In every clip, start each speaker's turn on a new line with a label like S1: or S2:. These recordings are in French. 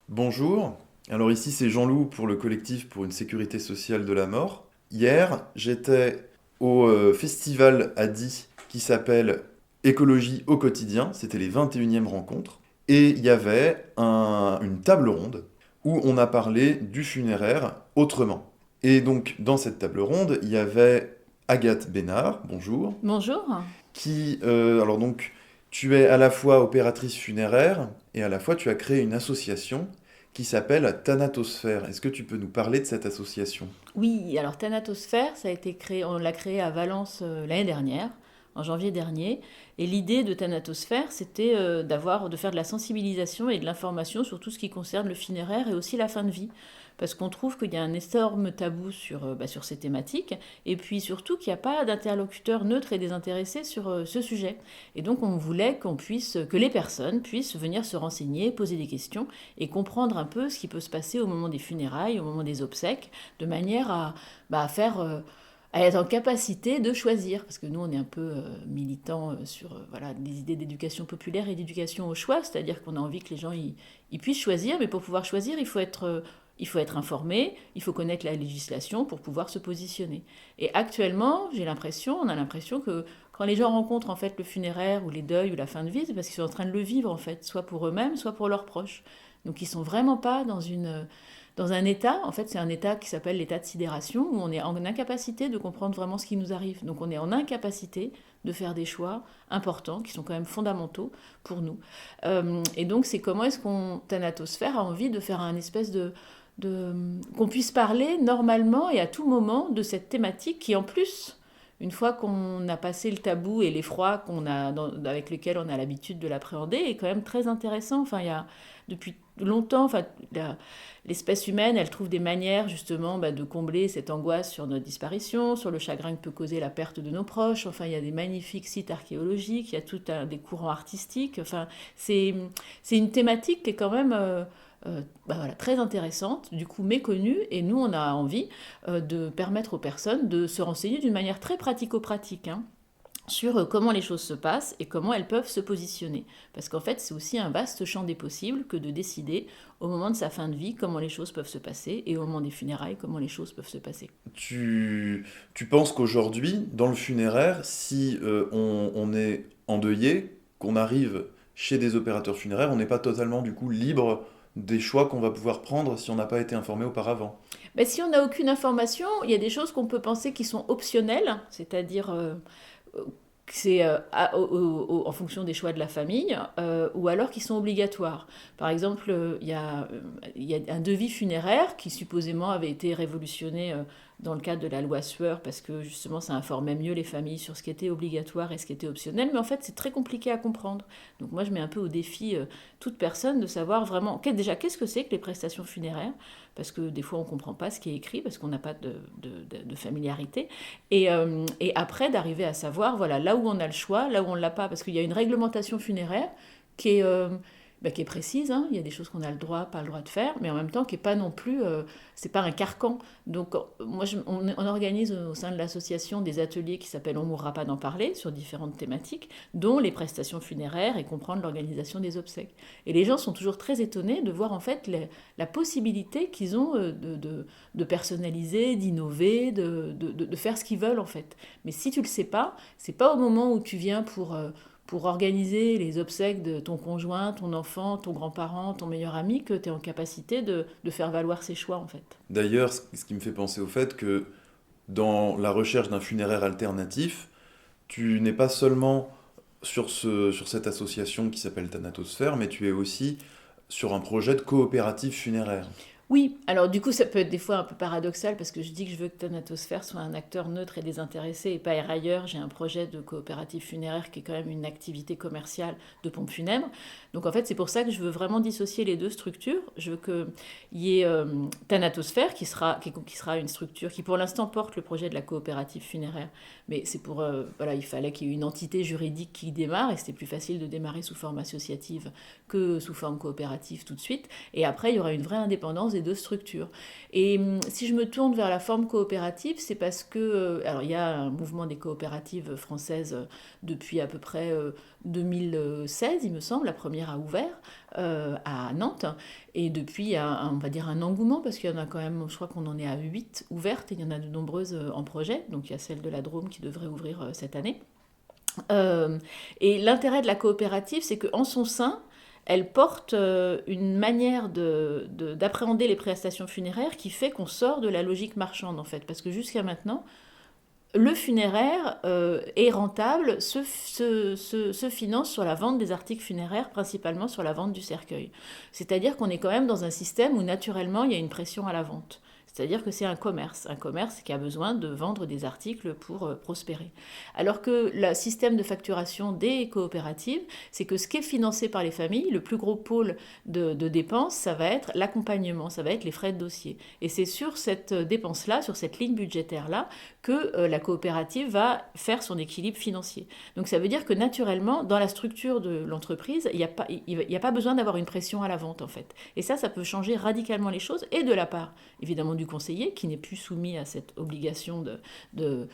S1: Bonjour, alors ici c'est Jean-Loup pour le collectif pour une sécurité sociale de la mort. Hier, j'étais au festival à Die qui s'appelle Écologie au quotidien, c'était les 21e rencontres, et il y avait une table ronde où on a parlé du funéraire autrement. Et donc dans cette table ronde, il y avait Agathe Bénard, bonjour,
S2: Bonjour.
S1: alors donc, tu es à la fois opératrice funéraire et à la fois tu as créé une association qui s'appelle Thanatosphère. Est-ce que tu peux nous parler de cette association?
S2: Oui, alors Thanatosphère, ça a été créé, on l'a créé à Valence l'année dernière, en janvier dernier. Et l'idée de Thanatosphère, c'était de faire de la sensibilisation et de l'information sur tout ce qui concerne le funéraire et aussi la fin de vie. Parce qu'on trouve qu'il y a un énorme tabou sur ces thématiques, et puis surtout qu'il n'y a pas d'interlocuteur neutre et désintéressé sur ce sujet. Et donc on voulait que les personnes puissent venir se renseigner, poser des questions et comprendre un peu ce qui peut se passer au moment des funérailles, au moment des obsèques, de manière à être en capacité de choisir, parce que nous on est un peu militants sur voilà, des idées d'éducation populaire et d'éducation au choix, c'est-à-dire qu'on a envie que les gens ils puissent choisir, mais pour pouvoir choisir il faut être informé, il faut connaître la législation pour pouvoir se positionner. Et actuellement, on a l'impression que quand les gens rencontrent en fait le funéraire ou les deuils ou la fin de vie, c'est parce qu'ils sont en train de le vivre en fait, soit pour eux-mêmes, soit pour leurs proches. Donc ils sont vraiment pas dans un état, en fait c'est un état qui s'appelle l'état de sidération, où on est en incapacité de comprendre vraiment ce qui nous arrive. Donc on est en incapacité de faire des choix importants, qui sont quand même fondamentaux pour nous. Et donc c'est comment est-ce qu'on, Thanatosphère, a envie de faire un espèce de qu'on puisse parler normalement et à tout moment de cette thématique qui en plus, une fois qu'on a passé le tabou et l'effroi avec lequel on a l'habitude de l'appréhender, est quand même très intéressant. Enfin, il y a depuis longtemps, l'espèce humaine, elle trouve des manières justement de combler cette angoisse sur notre disparition, sur le chagrin que peut causer la perte de nos proches. Enfin, il y a des magnifiques sites archéologiques, il y a des courants artistiques. Enfin, c'est une thématique qui est quand même voilà, très intéressante, du coup méconnue, et nous on a envie de permettre aux personnes de se renseigner d'une manière très pratico-pratique, hein, sur comment les choses se passent et comment elles peuvent se positionner. Parce qu'en fait, c'est aussi un vaste champ des possibles que de décider au moment de sa fin de vie comment les choses peuvent se passer et au moment des funérailles comment les choses peuvent se passer.
S1: Tu penses qu'aujourd'hui, dans le funéraire, si on est endeuillé, qu'on arrive chez des opérateurs funéraires, on n'est pas totalement du coup libre des choix qu'on va pouvoir prendre si on n'a pas été informé auparavant?
S2: Mais si on n'a aucune information, il y a des choses qu'on peut penser qui sont optionnelles, c'est-à-dire c'est en fonction des choix de la famille, ou alors qui sont obligatoires. Par exemple, il y a un devis funéraire qui supposément avait été révolutionné dans le cadre de la loi Sueur, parce que justement ça informait mieux les familles sur ce qui était obligatoire et ce qui était optionnel, mais en fait c'est très compliqué à comprendre. Donc moi je mets un peu au défi toute personne de savoir vraiment déjà qu'est-ce que c'est que les prestations funéraires, parce que des fois on ne comprend pas ce qui est écrit, parce qu'on n'a pas de familiarité, et après d'arriver à savoir, voilà, là où on a le choix, là où on ne l'a pas, parce qu'il y a une réglementation funéraire qui est, qui est précise, hein. Il y a des choses qu'on a le droit, pas le droit de faire, mais en même temps qui est pas non plus, c'est pas un carcan. Donc moi, on organise au sein de l'association des ateliers qui s'appellent On mourra pas d'en parler sur différentes thématiques, dont les prestations funéraires et comprendre l'organisation des obsèques. Et les gens sont toujours très étonnés de voir en fait la possibilité qu'ils ont de personnaliser, d'innover, de faire ce qu'ils veulent en fait. Mais si tu le sais pas, c'est pas au moment où tu viens pour organiser les obsèques de ton conjoint, ton enfant, ton grand-parent, ton meilleur ami, que tu es en capacité de faire valoir ses choix en fait.
S1: D'ailleurs, ce qui me fait penser au fait que dans la recherche d'un funéraire alternatif, tu n'es pas seulement sur cette association qui s'appelle Thanatosphère, mais tu es aussi sur un projet de coopérative funéraire.
S2: Oui, alors du coup ça peut être des fois un peu paradoxal parce que je dis que je veux que Thanatosphère soit un acteur neutre et désintéressé et pas ailleurs. J'ai un projet de coopérative funéraire qui est quand même une activité commerciale de pompe funèbre. Donc en fait c'est pour ça que je veux vraiment dissocier les deux structures. Je veux qu'il y ait Thanatosphère qui sera une structure qui pour l'instant porte le projet de la coopérative funéraire. Mais c'est pour, voilà, il fallait qu'il y ait une entité juridique qui démarre et c'était plus facile de démarrer sous forme associative que sous forme coopérative tout de suite. Et après il y aura une vraie indépendance des deux structures. Et si je me tourne vers la forme coopérative, c'est parce que, alors il y a un mouvement des coopératives françaises depuis à peu près 2016, il me semble, la première a ouvert à Nantes, et depuis il y a, on va dire, un engouement, parce qu'il y en a quand même, je crois qu'on en est à 8 ouvertes, et il y en a de nombreuses en projet, donc il y a celle de la Drôme qui devrait ouvrir cette année. Et l'intérêt de la coopérative, c'est qu'en son sein, elle porte une manière d'appréhender les prestations funéraires qui fait qu'on sort de la logique marchande, en fait. Parce que jusqu'à maintenant, le funéraire est rentable, se finance sur la vente des articles funéraires, principalement sur la vente du cercueil. C'est-à-dire qu'on est quand même dans un système où naturellement il y a une pression à la vente. C'est-à-dire que c'est un commerce qui a besoin de vendre des articles pour prospérer. Alors que le système de facturation des coopératives, c'est que ce qui est financé par les familles, le plus gros pôle de dépenses, ça va être l'accompagnement, ça va être les frais de dossier. Et c'est sur cette dépense-là, sur cette ligne budgétaire-là, que la coopérative va faire son équilibre financier. Donc ça veut dire que naturellement, dans la structure de l'entreprise, il n'y a pas besoin d'avoir une pression à la vente, en fait. Et ça peut changer radicalement les choses, et de la part, évidemment, du conseiller, qui n'est plus soumis à cette obligation de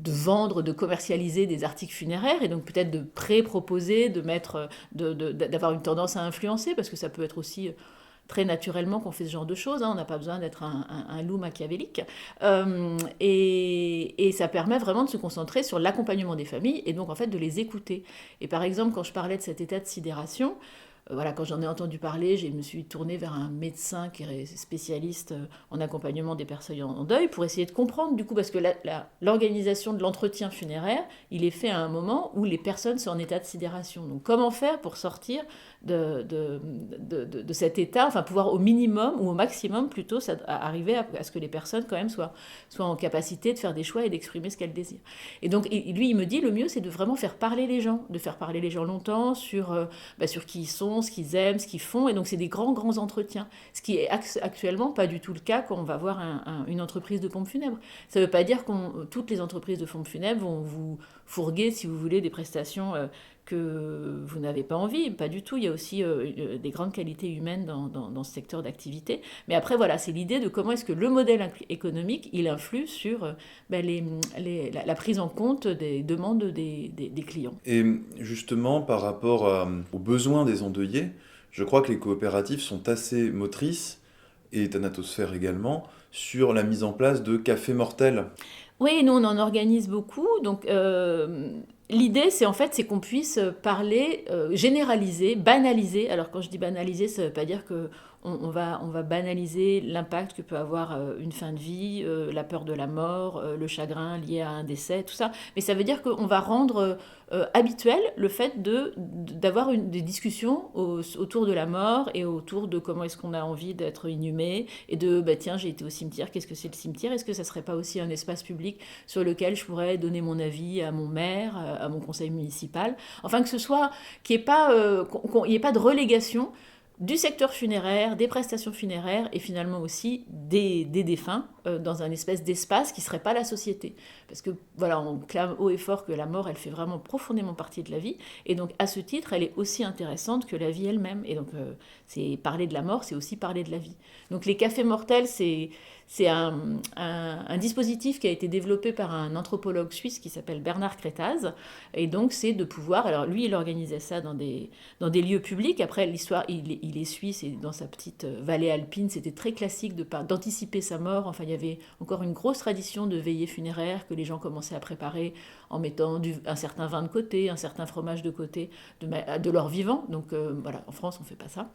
S2: vendre, de commercialiser des articles funéraires, et donc peut-être de pré-proposer, d'avoir une tendance à influencer, parce que ça peut être aussi très naturellement qu'on fait ce genre de choses, hein, on n'a pas besoin d'être un loup machiavélique, et ça permet vraiment de se concentrer sur l'accompagnement des familles, et donc en fait de les écouter. Et par exemple, quand je parlais de cet état de sidération, voilà, quand j'en ai entendu parler, je me suis tournée vers un médecin qui est spécialiste en accompagnement des personnes en deuil pour essayer de comprendre, du coup, parce que l'organisation de l'entretien funéraire, il est fait à un moment où les personnes sont en état de sidération. Donc comment faire pour sortir de cet état, enfin pouvoir au minimum ou au maximum plutôt arriver à ce que les personnes quand même soient en capacité de faire des choix et d'exprimer ce qu'elles désirent. Et donc lui, il me dit, le mieux c'est de vraiment faire parler les gens, de faire parler les gens longtemps sur qui ils sont, ce qu'ils aiment, ce qu'ils font, et donc c'est des grands entretiens, ce qui est actuellement pas du tout le cas quand on va voir une entreprise de pompes funèbres. Ça ne veut pas dire que toutes les entreprises de pompes funèbres vont vous fourguer, si vous voulez, des prestations que vous n'avez pas envie, pas du tout. Il y a aussi des grandes qualités humaines dans ce secteur d'activité. Mais après, voilà, c'est l'idée de comment est-ce que le modèle économique, il influe sur la prise en compte des demandes des clients.
S1: Et justement, par rapport aux besoins des endeuillés, je crois que les coopératives sont assez motrices, et Thanatosphère également, sur la mise en place de cafés mortels.
S2: Oui, nous on en organise beaucoup, donc l'idée c'est qu'on puisse parler, généraliser, banaliser. Alors quand je dis banaliser, ça ne veut pas dire que on va banaliser l'impact que peut avoir une fin de vie, la peur de la mort, le chagrin lié à un décès, tout ça. Mais ça veut dire qu'on va rendre habituel le fait d'avoir des discussions autour de la mort et autour de comment est-ce qu'on a envie d'être inhumé, et tiens, j'ai été au cimetière, qu'est-ce que c'est le cimetière? Est-ce que ça serait pas aussi un espace public sur lequel je pourrais donner mon avis à mon maire, à mon conseil municipal? Enfin, que ce soit, qu'il n'y ait pas de relégation du secteur funéraire, des prestations funéraires, et finalement aussi des défunts dans un espèce d'espace qui ne serait pas la société. Parce que voilà, on clame haut et fort que la mort, elle fait vraiment profondément partie de la vie, et donc à ce titre, elle est aussi intéressante que la vie elle-même. Et donc c'est parler de la mort, c'est aussi parler de la vie. Donc les cafés mortels, c'est un dispositif qui a été développé par un anthropologue suisse qui s'appelle Bernard Crétaz, et donc c'est de pouvoir, alors lui il organisait ça dans des lieux publics. Après l'histoire, il est suisse, et dans sa petite vallée alpine, c'était très classique d'anticiper sa mort. Enfin, il y avait encore une grosse tradition de veillée funéraire que les gens commençaient à préparer en mettant un certain vin de côté, un certain fromage de côté de leur vivant. Donc voilà, en France on fait pas ça.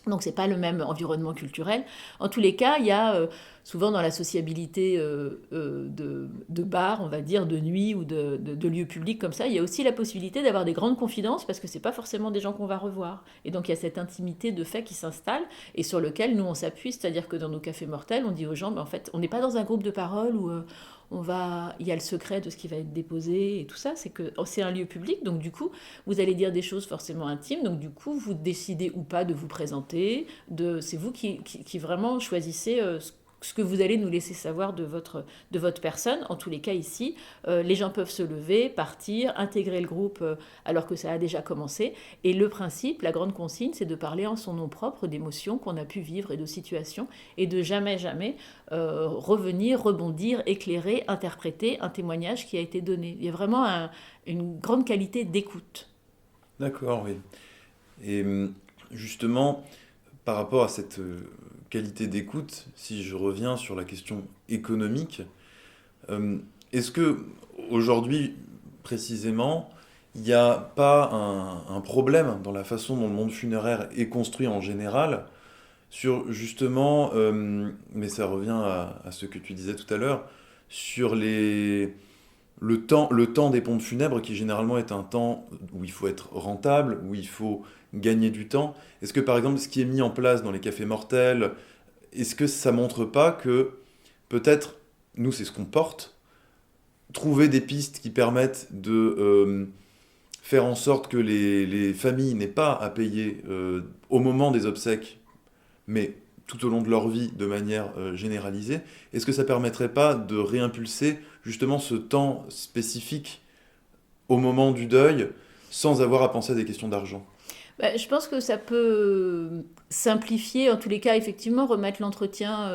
S2: Donc c'est pas le même environnement culturel. En tous les cas, il y a souvent dans la sociabilité de bars, on va dire, de nuit ou de lieux publics comme ça, il y a aussi la possibilité d'avoir des grandes confidences, parce que c'est pas forcément des gens qu'on va revoir. Et donc il y a cette intimité de fait qui s'installe et sur lequel nous on s'appuie, c'est-à-dire que dans nos cafés mortels, on dit aux gens, en fait, on n'est pas dans un groupe de parole où il y a le secret de ce qui va être déposé et tout ça, c'est un lieu public, donc du coup, vous allez dire des choses forcément intimes, donc du coup, vous décidez ou pas de vous présenter, c'est vous qui vraiment choisissez ce que vous allez nous laisser savoir de votre personne. En tous les cas, ici, les gens peuvent se lever, partir, intégrer le groupe alors que ça a déjà commencé. Et le principe, la grande consigne, c'est de parler en son nom propre d'émotions qu'on a pu vivre et de situations, et de jamais, jamais revenir, rebondir, éclairer, interpréter un témoignage qui a été donné. Il y a vraiment une grande qualité d'écoute.
S1: D'accord, oui. Et justement, par rapport à cette qualité d'écoute, si je reviens sur la question économique, est-ce que aujourd'hui, précisément, il n'y a pas un problème dans la façon dont le monde funéraire est construit en général, sur justement, mais ça revient à ce que tu disais tout à l'heure, sur le temps des pompes funèbres qui généralement est un temps où il faut être rentable, où il faut gagner du temps. Est-ce que par exemple ce qui est mis en place dans les cafés mortels, est-ce que ça montre pas que peut-être, nous c'est ce qu'on porte, trouver des pistes qui permettent de faire en sorte que les familles n'aient pas à payer au moment des obsèques, mais tout au long de leur vie de manière généralisée, est-ce que ça permettrait pas de réimpulser justement ce temps spécifique au moment du deuil sans avoir à penser à des questions d'argent?
S2: Je pense que ça peut simplifier, en tous les cas, effectivement, remettre l'entretien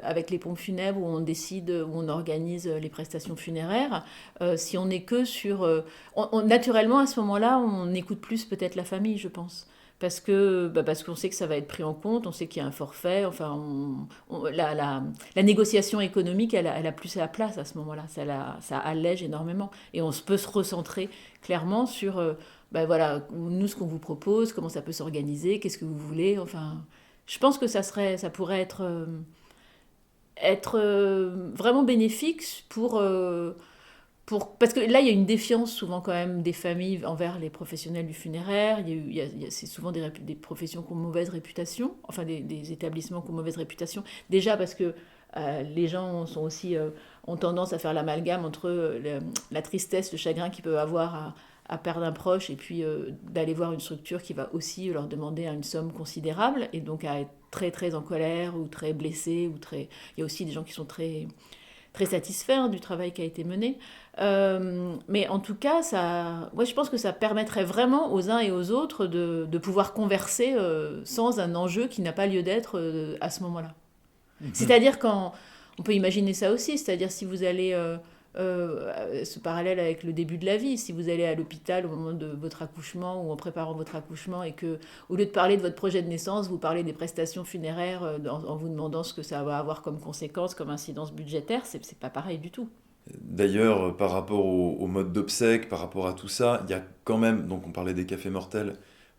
S2: avec les pompes funèbres où on décide, où on organise les prestations funéraires. Si on n'est que sur... naturellement, à ce moment-là, on écoute plus peut-être la famille, je pense. Parce qu'on sait que ça va être pris en compte, on sait qu'il y a un forfait, enfin, la négociation économique, elle a plus sa place à ce moment-là, ça allège énormément. Et on peut se recentrer clairement sur, voilà, nous, ce qu'on vous propose, comment ça peut s'organiser, qu'est-ce que vous voulez, enfin, je pense que ça pourrait être vraiment bénéfique parce que là, il y a une défiance souvent quand même des familles envers les professionnels du funéraire. C'est souvent des professions qui ont mauvaise réputation, enfin des établissements qui ont mauvaise réputation. Déjà parce que les gens ont tendance à faire l'amalgame entre la tristesse, le chagrin qu'ils peuvent avoir à perdre un proche et puis d'aller voir une structure qui va aussi leur demander une somme considérable et donc à être très très en colère ou très blessés. Il y a aussi des gens qui sont très très satisfaits du travail qui a été mené. Mais en tout cas, je pense que ça permettrait vraiment aux uns et aux autres de pouvoir converser sans un enjeu qui n'a pas lieu d'être à ce moment-là. C'est-à-dire on peut imaginer ça aussi, c'est-à-dire si vous allez, ce parallèle avec le début de la vie, si vous allez à l'hôpital au moment de votre accouchement ou en préparant votre accouchement et que, au lieu de parler de votre projet de naissance, vous parlez des prestations funéraires en vous demandant ce que ça va avoir comme conséquence, comme incidence budgétaire, c'est pas pareil du tout.
S1: D'ailleurs, par rapport au mode d'obsèque, par rapport à tout ça, il y a quand même, donc on parlait des cafés mortels,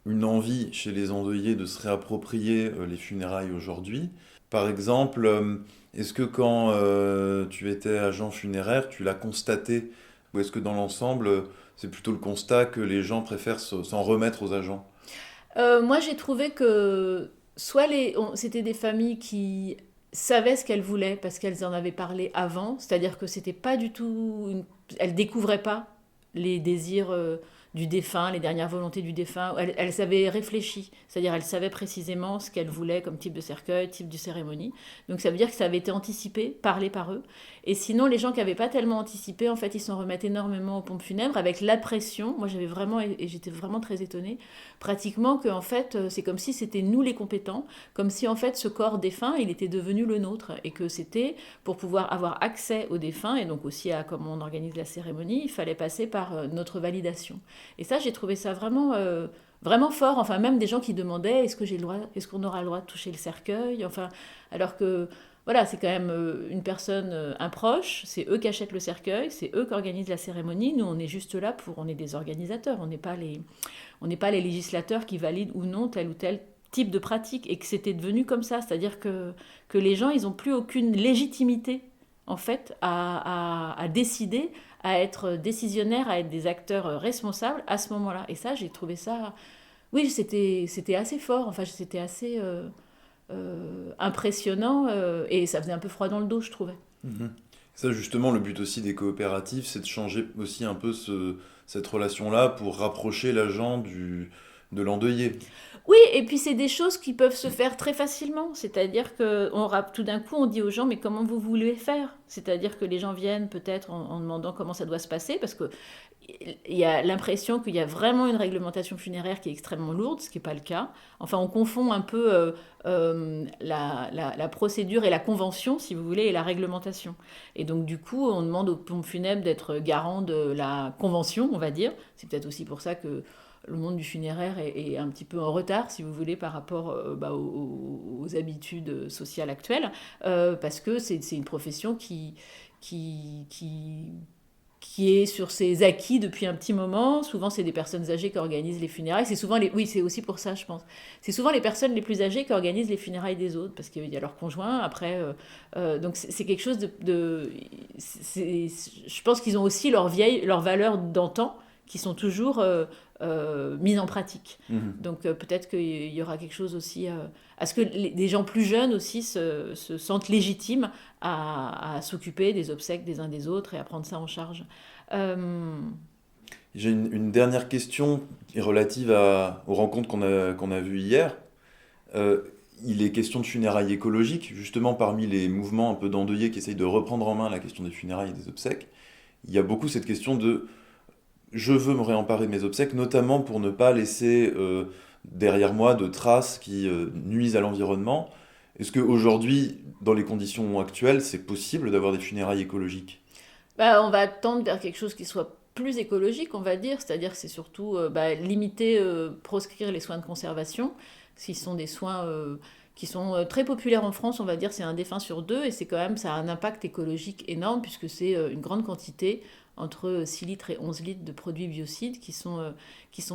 S1: une envie chez les endeuillés de se réapproprier les funérailles aujourd'hui. Par exemple, est-ce que quand tu étais agent funéraire, tu l'as constaté, ou est-ce que dans l'ensemble, c'est plutôt le constat que les gens préfèrent s'en remettre aux agents?
S2: Moi, j'ai trouvé que c'était des familles qui savaient ce qu'elles voulaient parce qu'elles en avaient parlé avant, c'est-à-dire que c'était pas du tout, elles découvraient pas les désirs du défunt, les dernières volontés du défunt. Elles avaient réfléchi, c'est-à-dire elles savaient précisément ce qu'elles voulaient comme type de cercueil, type de cérémonie. Donc ça veut dire que ça avait été anticipé, parlé par eux. Et sinon, les gens qui n'avaient pas tellement anticipé, en fait, ils s'en remettent énormément aux pompes funèbres avec la pression. Moi, j'étais vraiment très étonnée, pratiquement que en fait, c'est comme si c'était nous les compétents, comme si en fait ce corps défunt, il était devenu le nôtre et que c'était pour pouvoir avoir accès au défunt et donc aussi à comment on organise la cérémonie, il fallait passer par notre validation. Et ça, j'ai trouvé ça vraiment fort. Enfin, même des gens qui demandaient est-ce qu'on aura le droit de toucher le cercueil. Enfin, alors que voilà, c'est quand même une personne, un proche, c'est eux qui achètent le cercueil, c'est eux qui organisent la cérémonie. Nous, on est juste là on est des organisateurs, on n'est pas les législateurs qui valident ou non tel ou tel type de pratique et que c'était devenu comme ça. C'est-à-dire que les gens, ils n'ont plus aucune légitimité en fait à décider, à être décisionnaires, à être des acteurs responsables à ce moment-là. Et ça, j'ai trouvé ça... Oui, c'était assez fort, enfin c'était assez impressionnant et ça faisait un peu froid dans le dos, je trouvais.
S1: Mhm. Ça, justement, le but aussi des coopératives, c'est de changer aussi un peu cette relation-là pour rapprocher l'agent de l'endeuillé.
S2: Oui, et puis c'est des choses qui peuvent se faire très facilement. C'est-à-dire que tout d'un coup, on dit aux gens, mais comment vous voulez faire? C'est-à-dire que les gens viennent peut-être en demandant comment ça doit se passer, parce que il y a l'impression qu'il y a vraiment une réglementation funéraire qui est extrêmement lourde, ce qui n'est pas le cas. Enfin, on confond un peu la procédure et la convention, si vous voulez, et la réglementation. Et donc, du coup, on demande aux pompes funèbres d'être garants de la convention, on va dire. C'est peut-être aussi pour ça que le monde du funéraire est un petit peu en retard, si vous voulez, par rapport aux habitudes sociales actuelles, parce que c'est une profession qui, qui, qui est sur ses acquis depuis un petit moment. Souvent, c'est des personnes âgées qui organisent les funérailles. Oui, c'est aussi pour ça, je pense. C'est souvent les personnes les plus âgées qui organisent les funérailles des autres, parce qu'il y a leur conjoint. Après, donc c'est quelque chose je pense qu'ils ont aussi leurs valeurs d'antan, qui sont toujours mises en pratique. Donc peut-être qu'il y aura quelque chose aussi à ce que des gens plus jeunes aussi se sentent légitimes à s'occuper des obsèques des uns des autres et à prendre ça en charge. Euh,
S1: J'ai une dernière question qui est relative aux rencontres qu'on a vues hier. Euh, il est question de funérailles écologiques, justement parmi les mouvements un peu d'endeuillés qui essayent de reprendre en main la question des funérailles et des obsèques. Il y a beaucoup cette question de je veux me réemparer de mes obsèques, notamment pour ne pas laisser derrière moi de traces qui nuisent à l'environnement. Est-ce qu'aujourd'hui, dans les conditions actuelles, c'est possible d'avoir des funérailles écologiques?
S2: On va tendre vers quelque chose qui soit plus écologique, on va dire, c'est-à-dire que c'est surtout limiter, proscrire les soins de conservation, qui sont des soins qui sont très populaires en France, on va dire, c'est un défunt sur deux, et c'est quand même, ça a un impact écologique énorme, puisque c'est une grande quantité, entre 6 litres et 11 litres de produits biocides qui sont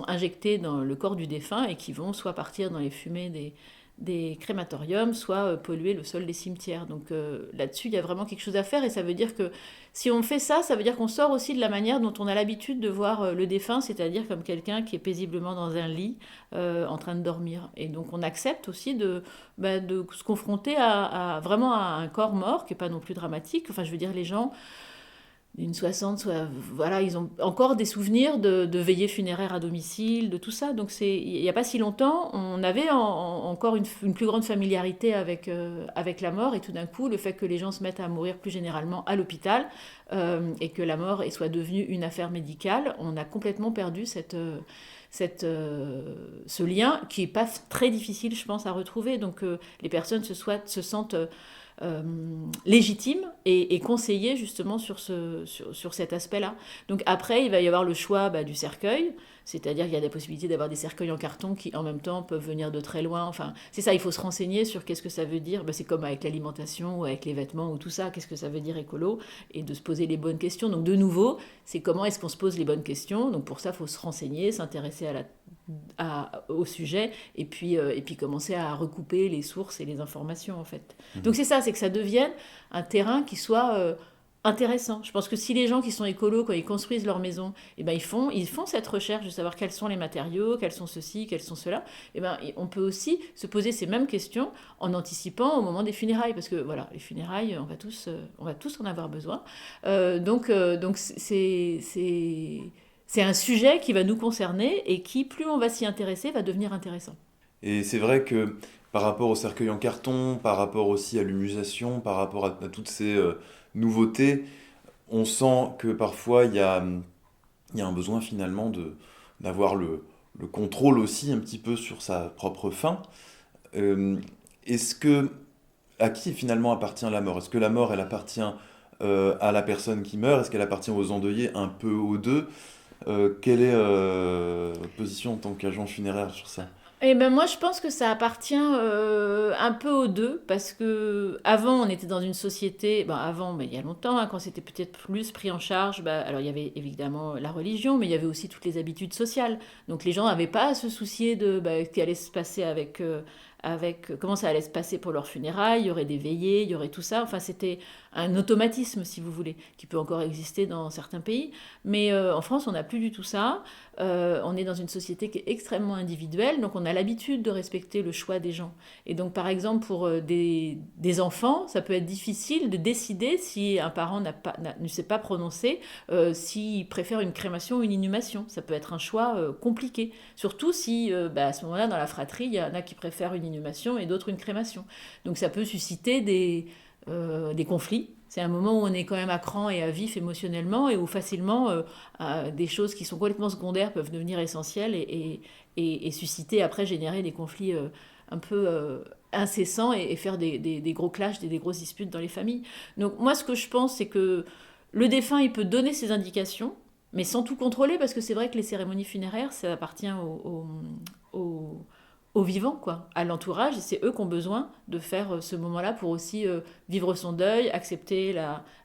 S2: injectés dans le corps du défunt et qui vont soit partir dans les fumées des crématoriums, soit polluer le sol des cimetières. Donc là-dessus, il y a vraiment quelque chose à faire, et ça veut dire que si on fait ça, ça veut dire qu'on sort aussi de la manière dont on a l'habitude de voir le défunt, c'est-à-dire comme quelqu'un qui est paisiblement dans un lit en train de dormir. Et donc on accepte aussi de se confronter vraiment à un corps mort, qui n'est pas non plus dramatique. Enfin, je veux dire, les gens d'une 60, voilà, ils ont encore des souvenirs de veillées funéraires à domicile, de tout ça. Donc il n'y a pas si longtemps, on avait encore une plus grande familiarité avec la mort, et tout d'un coup, le fait que les gens se mettent à mourir plus généralement à l'hôpital, et que la mort soit devenue une affaire médicale, on a complètement perdu ce lien qui n'est pas très difficile, je pense, à retrouver. Donc les personnes se sentent légitime et conseillé justement sur cet aspect-là. Donc après, il va y avoir le choix du cercueil, c'est-à-dire qu'il y a des possibilités d'avoir des cercueils en carton qui en même temps peuvent venir de très loin. Enfin, c'est ça, il faut se renseigner sur qu'est-ce que ça veut dire. C'est comme avec l'alimentation ou avec les vêtements ou tout ça, qu'est-ce que ça veut dire écolo, et de se poser les bonnes questions. Donc de nouveau, c'est comment est-ce qu'on se pose les bonnes questions. Donc pour ça, il faut se renseigner, s'intéresser au sujet, et puis commencer à recouper les sources et les informations en fait. Donc c'est ça, c'est que ça devienne un terrain qui soit intéressant. Je pense que si les gens qui sont écolos, quand ils construisent leur maison, ils font cette recherche de savoir quels sont les matériaux, quels sont ceci, quels sont cela, on peut aussi se poser ces mêmes questions en anticipant au moment des funérailles, parce que voilà, les funérailles, on va tous en avoir besoin. Donc c'est un sujet qui va nous concerner et qui, plus on va s'y intéresser, va devenir intéressant.
S1: Et c'est vrai que par rapport au cercueil en carton, par rapport aussi à l'humusation, par rapport à toutes ces nouveautés, on sent que parfois il y a un besoin finalement d'avoir le contrôle aussi un petit peu sur sa propre fin. Euh, est-ce que, à qui finalement appartient la mort? Est-ce que la mort, elle appartient à la personne qui meurt? Est-ce qu'elle appartient aux endeuillés, un peu aux deux? Quelle est votre position en tant qu'agent funéraire sur ça?
S2: Moi, je pense que ça appartient un peu aux deux, parce que avant, on était dans une société, avant, mais il y a longtemps, hein, quand c'était peut-être plus pris en charge, alors il y avait évidemment la religion, mais il y avait aussi toutes les habitudes sociales. Donc les gens n'avaient pas à se soucier de ce qui allait se passer avec comment ça allait se passer pour leurs funérailles, il y aurait des veillées, il y aurait tout ça. Enfin, c'était un automatisme, si vous voulez, qui peut encore exister dans certains pays. Mais en France, on n'a plus du tout ça. On est dans une société qui est extrêmement individuelle, donc on a l'habitude de respecter le choix des gens. Et donc, par exemple, pour des enfants, ça peut être difficile de décider si un parent ne s'est pas prononcé, s'il préfère une crémation ou une inhumation. Ça peut être un choix compliqué. Surtout si, à ce moment-là, dans la fratrie, il y en a qui préfèrent une inhumation et d'autres une crémation. Donc ça peut susciter des conflits. C'est un moment où on est quand même à cran et à vif émotionnellement et où facilement des choses qui sont complètement secondaires peuvent devenir essentielles et susciter, après, générer des conflits un peu incessants et faire des gros clashs, des grosses disputes dans les familles. Donc moi, ce que je pense, c'est que le défunt, il peut donner ses indications, mais sans tout contrôler, parce que c'est vrai que les cérémonies funéraires, ça appartient aux vivants, quoi, à l'entourage, et c'est eux qui ont besoin de faire ce moment-là pour aussi vivre son deuil, accepter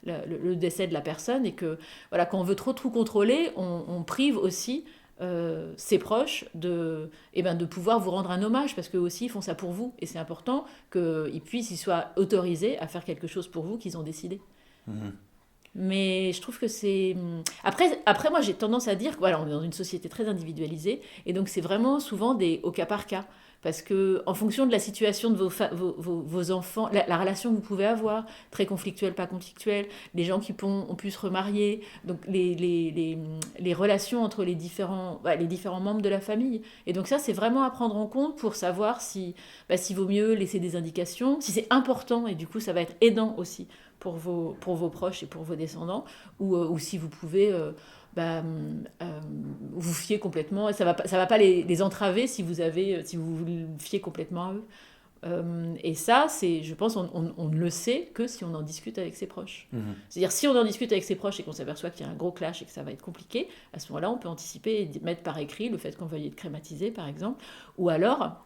S2: le décès de la personne, et que voilà, quand on veut trop tout contrôler, on prive aussi ses proches de pouvoir vous rendre un hommage, parce qu'eux aussi ils font ça pour vous, et c'est important qu'ils soient autorisés à faire quelque chose pour vous qu'ils ont décidé.
S1: Mmh.
S2: Mais je trouve que c'est... Après, moi, j'ai tendance à dire que voilà, on est dans une société très individualisée, et donc c'est vraiment souvent au cas par cas. Parce que en fonction de la situation de vos enfants, la relation que vous pouvez avoir, très conflictuelle, pas conflictuelle, les gens qui ont pu se remarier, donc les relations entre les différents membres de la famille. Et donc ça, c'est vraiment à prendre en compte pour savoir s'il vaut mieux laisser des indications, si c'est important, et du coup, ça va être aidant aussi pour vos proches et pour vos descendants, ou si vous pouvez vous fier complètement, et ça va pas les entraver si vous vous fiez complètement à eux. Et ça, je pense, on ne le sait que si on en discute avec ses proches.
S1: Mmh.
S2: C'est-à-dire, si on en discute avec ses proches et qu'on s'aperçoit qu'il y a un gros clash et que ça va être compliqué, à ce moment-là, on peut anticiper et mettre par écrit le fait qu'on veuille être crématisé, par exemple, ou alors...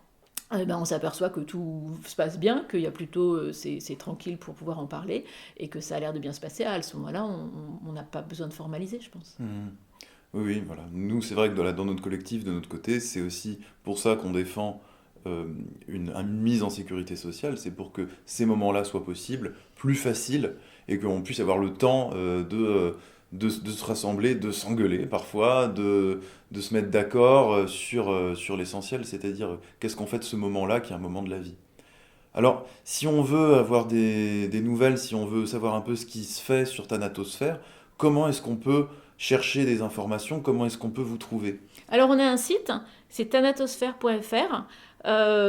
S2: on s'aperçoit que tout se passe bien, qu'il y a plutôt c'est tranquille pour pouvoir en parler et que ça a l'air de bien se passer. À ce moment-là, on n'a pas besoin de formaliser, je pense.
S1: Mmh. Oui, oui, voilà. Nous, c'est vrai que dans notre collectif, de notre côté, c'est aussi pour ça qu'on défend une mise en sécurité sociale. C'est pour que ces moments-là soient possibles, plus faciles, et qu'on puisse avoir le temps de se rassembler, de s'engueuler parfois, de se mettre d'accord sur l'essentiel, c'est-à-dire qu'est-ce qu'on fait de ce moment-là qui est un moment de la vie. Alors, si on veut avoir des nouvelles, si on veut savoir un peu ce qui se fait sur Thanatosphère, comment est-ce qu'on peut chercher des informations? Comment est-ce qu'on peut vous trouver?
S2: Alors, on a un site, c'est thanatosphère.fr,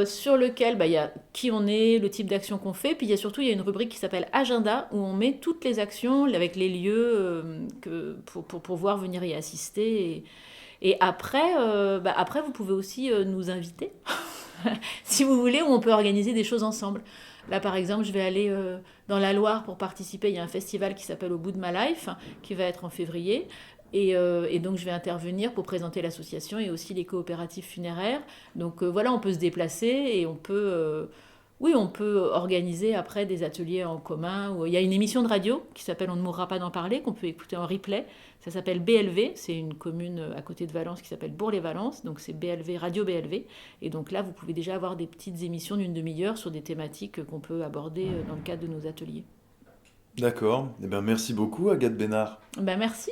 S2: sur lequel il y a qui on est, le type d'action qu'on fait, puis il y a une rubrique qui s'appelle Agenda, où on met toutes les actions avec les lieux pour pouvoir venir y assister. Et après, vous pouvez aussi nous inviter, si vous voulez, où on peut organiser des choses ensemble. Là, par exemple, je vais aller dans la Loire pour participer. Il y a un festival qui s'appelle Au bout de ma life, qui va être en février. Et donc, je vais intervenir pour présenter l'association et aussi les coopératives funéraires. Donc, voilà, on peut se déplacer et on peut organiser après des ateliers en commun. Il y a une émission de radio qui s'appelle On ne mourra pas d'en parler, qu'on peut écouter en replay. Ça s'appelle BLV, c'est une commune à côté de Valence qui s'appelle Bourg-les-Valences, donc c'est BLV, Radio BLV. Et donc là, vous pouvez déjà avoir des petites émissions d'une demi-heure sur des thématiques qu'on peut aborder dans le cadre de nos ateliers.
S1: D'accord. Eh bien, merci beaucoup, Agathe Bénard.
S2: Merci.